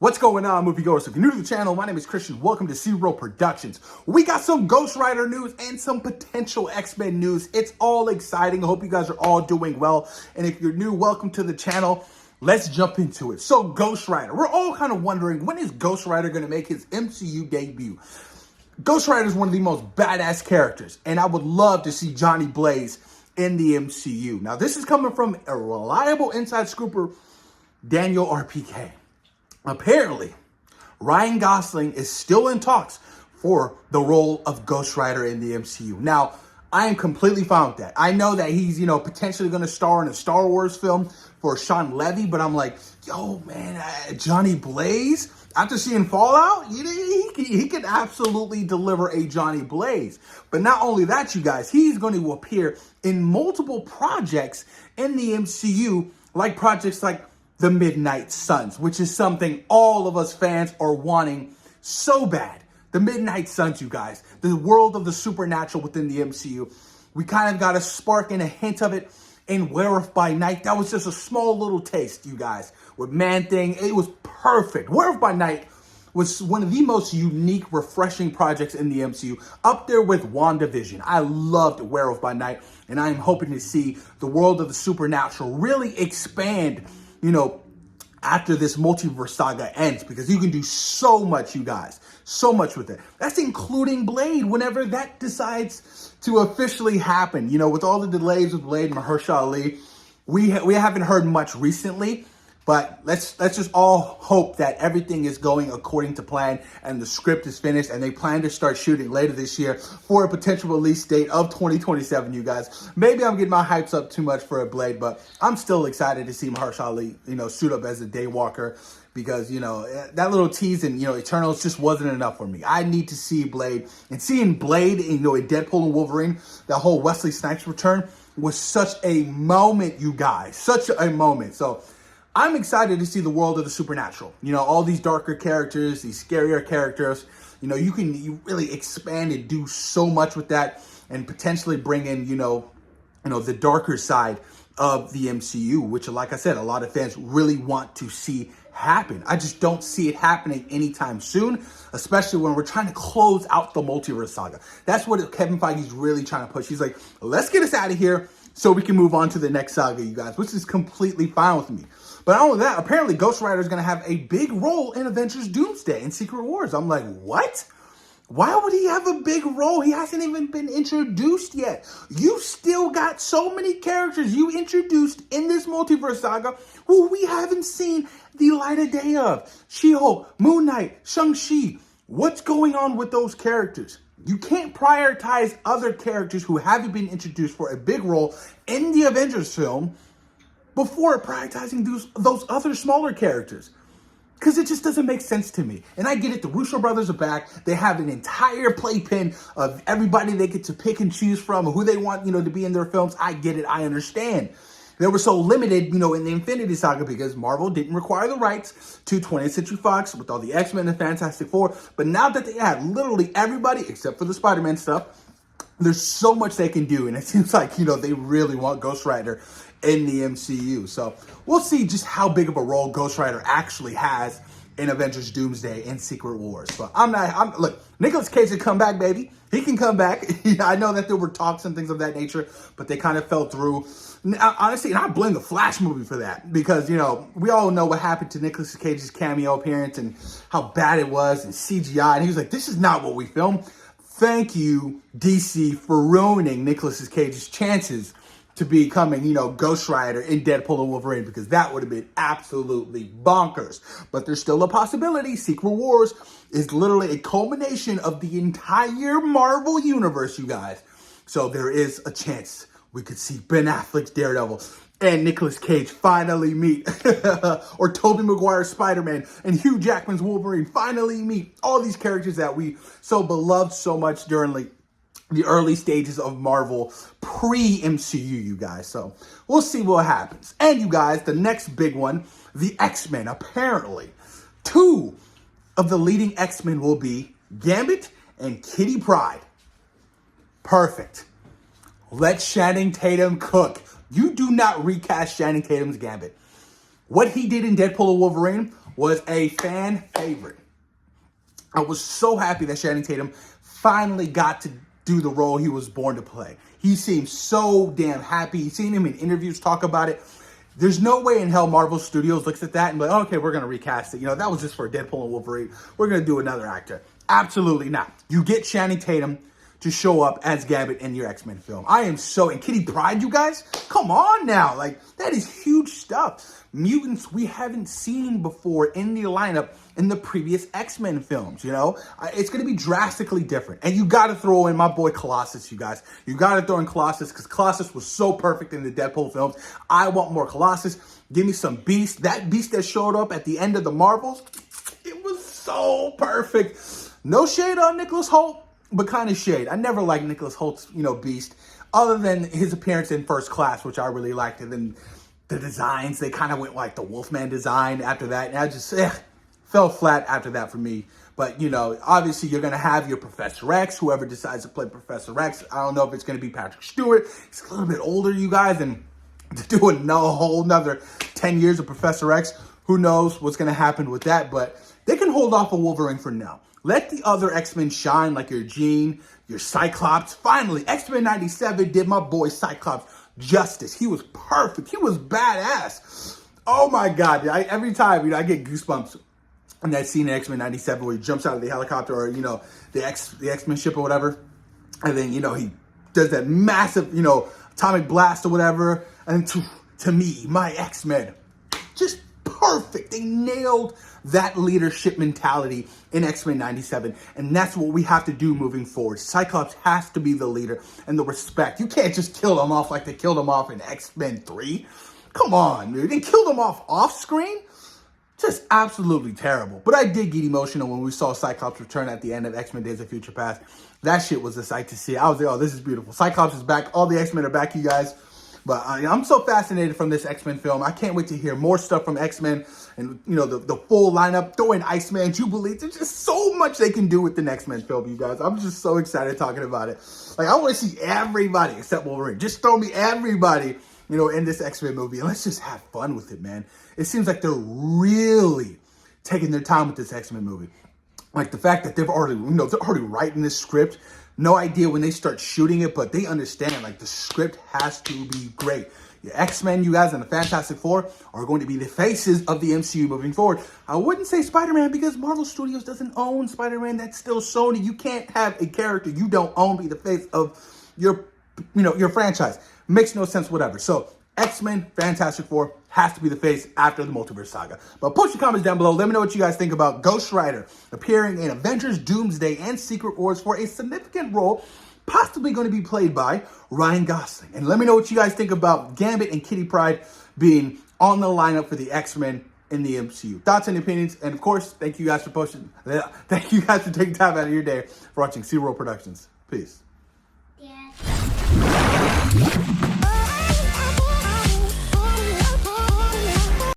What's going on, moviegoers? If you're new to the channel, my name is Christian. Welcome to Zero Productions. We got some Ghost Rider news and some potential X-Men news. It's all exciting. I hope you guys are all doing well. And if you're new, welcome to the channel. Let's jump into it. So, Ghost Rider. We're all kind of wondering, when is Ghost Rider going to make his MCU debut? Ghost Rider is one of the most badass characters, and I would love to see Johnny Blaze in the MCU. Now, this is coming from a reliable inside scooper, Daniel RPK. Apparently, Ryan Gosling is still in talks for the role of Ghost Rider in the MCU. Now, I am completely fine with that. I know that he's, potentially going to star in a Star Wars film for Sean Levy, but I'm like, yo, man, Johnny Blaze, after seeing Fallout, he could absolutely deliver a Johnny Blaze. But not only that, you guys, he's going to appear in multiple projects in the MCU, like projects like The Midnight Suns, which is something all of us fans are wanting so bad. The Midnight Suns, you guys, the world of the supernatural within the MCU. We kind of got a spark and a hint of it in Werewolf by Night. That was just a small little taste, you guys. With Man-Thing, it was perfect. Werewolf by Night was one of the most unique, refreshing projects in the MCU, up there with WandaVision. I loved Werewolf by Night, and I'm hoping to see the world of the supernatural really expand, after this multiverse saga ends, because you can do so much, you guys. So much with it. That's including Blade, whenever that decides to officially happen. With all the delays with Blade and Mahershala Ali, we haven't heard much recently. But let's just all hope that everything is going according to plan and the script is finished and they plan to start shooting later this year for a potential release date of 2027, you guys. Maybe I'm getting my hypes up too much for a Blade, but I'm still excited to see Mahershala Ali, suit up as a Daywalker, because, that little tease in, Eternals just wasn't enough for me. I need to see Blade, and seeing Blade, in Deadpool and Wolverine, that whole Wesley Snipes return was such a moment, you guys, such a moment. So I'm excited to see the world of the supernatural. All these darker characters, these scarier characters. You really expand and do so much with that, and potentially bring in, the darker side of the MCU, which, like I said, a lot of fans really want to see happen. I just don't see it happening anytime soon, especially when we're trying to close out the multiverse saga. That's what Kevin Feige's really trying to push. He's like, let's get us out of here so we can move on to the next saga, you guys, which is completely fine with me. But not only that, apparently Ghost Rider is going to have a big role in Avengers Doomsday and Secret Wars. I'm like, what? Why would he have a big role? He hasn't even been introduced yet. You still got so many characters you introduced in this multiverse saga who we haven't seen the light of day of. She-Hulk, Moon Knight, Shang-Chi. What's going on with those characters? You can't prioritize other characters who haven't been introduced for a big role in the Avengers film before prioritizing those other smaller characters. Because it just doesn't make sense to me. And I get it, the Russo brothers are back. They have an entire playpen of everybody they get to pick and choose from, who they want, to be in their films. I get it, I understand. They were so limited, in the Infinity Saga because Marvel didn't require the rights to 20th Century Fox with all the X-Men and Fantastic Four. But now that they have literally everybody except for the Spider-Man stuff, there's so much they can do. And it seems like, they really want Ghost Rider in the MCU. So we'll see just how big of a role Ghost Rider actually has in Avengers Doomsday and Secret Wars. But look, Nicolas Cage can come back, baby. He can come back. I know that there were talks and things of that nature, but they kind of fell through. Honestly, and I blame the Flash movie for that, because, we all know what happened to Nicolas Cage's cameo appearance and how bad it was, and CGI. And he was like, this is not what we filmed. Thank you, DC, for ruining Nicolas Cage's chances to becoming, Ghost Rider in Deadpool and Wolverine, because that would have been absolutely bonkers. But there's still a possibility. Secret Wars is literally a culmination of the entire Marvel universe, you guys. So there is a chance we could see Ben Affleck's Daredevil and Nicolas Cage finally meet. Or Tobey Maguire's Spider-Man and Hugh Jackman's Wolverine finally meet. All these characters that we so beloved so much during the early stages of Marvel pre-MCU, you guys. So we'll see what happens. And you guys, the next big one, the X-Men. Apparently, 2 of the leading X-Men will be Gambit and Kitty Pryde. Perfect. Let Channing Tatum cook. You do not recast Channing Tatum's Gambit. What he did in Deadpool and Wolverine was a fan favorite. I was so happy that Channing Tatum finally got to do the role he was born to play. He seemed so damn happy. Seeing him in interviews talk about it. There's no way in hell Marvel Studios looks at that and be like, okay, we're going to recast it. You know, that was just for Deadpool and Wolverine. We're going to do another actor. Absolutely not. You get Channing Tatum to show up as Gambit in your X-Men film. I am so, and Kitty Pryde, you guys, come on now. Like, that is huge stuff. Mutants we haven't seen before in the lineup in the previous X-Men films, you know? It's going to be drastically different. And you got to throw in my boy Colossus, you guys. You got to throw in Colossus because Colossus was so perfect in the Deadpool films. I want more Colossus. Give me some Beast. That Beast that showed up at the end of the Marvels, it was so perfect. No shade on Nicholas Hoult, but kind of shade. I never liked Nicholas Holt's, Beast, other than his appearance in First Class, which I really liked. And then the designs, they kind of went like the Wolfman design after that. And I just fell flat after that for me. But, obviously you're going to have your Professor X, whoever decides to play Professor X. I don't know if it's going to be Patrick Stewart. He's a little bit older, you guys. And to do a whole nother 10 years of Professor X, who knows what's going to happen with that. But they can hold off on Wolverine for now. Let the other X-Men shine, like your Jean, your Cyclops. Finally, X-Men 97 did my boy Cyclops justice. He was perfect. He was badass. Oh my God. Every time, I get goosebumps in that scene in X-Men 97 where he jumps out of the helicopter or, the X-Men ship or whatever. And then, he does that massive, atomic blast or whatever. And to me, my X-Men, just perfect. They nailed that leadership mentality in X-Men 97. And that's what we have to do moving forward. Cyclops has to be the leader and the respect. You can't just kill him off like they killed him off in X-Men 3. Come on, dude. They killed him off screen. Just absolutely terrible. But I did get emotional when we saw Cyclops return at the end of X-Men Days of Future Past. That shit was a sight to see. I was like, oh, this is beautiful. Cyclops is back. All the X-Men are back, you guys. But I'm so fascinated from this X-Men film. I can't wait to hear more stuff from X-Men and, the full lineup. Throw in Iceman, Jubilee. There's just so much they can do with the X-Men film, you guys. I'm just so excited talking about it. Like, I want to see everybody except Wolverine. Just throw me everybody, in this X-Men movie. And let's just have fun with it, man. It seems like they're really taking their time with this X-Men movie. Like, the fact that they're already writing this script. No idea when they start shooting it, but they understand, like, the script has to be great. The X-Men, you guys, and the Fantastic Four are going to be the faces of the MCU moving forward. I wouldn't say Spider-Man because Marvel Studios doesn't own Spider-Man. That's still Sony. You can't have a character you don't own be the face of your franchise. Makes no sense, whatever. So, X-Men, Fantastic Four has to be the face after the Multiverse Saga. But post your comments down below. Let me know what you guys think about Ghost Rider appearing in Avengers Doomsday and Secret Wars for a significant role, possibly going to be played by Ryan Gosling. And let me know what you guys think about Gambit and Kitty Pryde being on the lineup for the X-Men in the MCU. Thoughts and opinions. And of course, thank you guys for Thank you guys for taking time out of your day for watching C-Roll Productions. Peace. Yeah.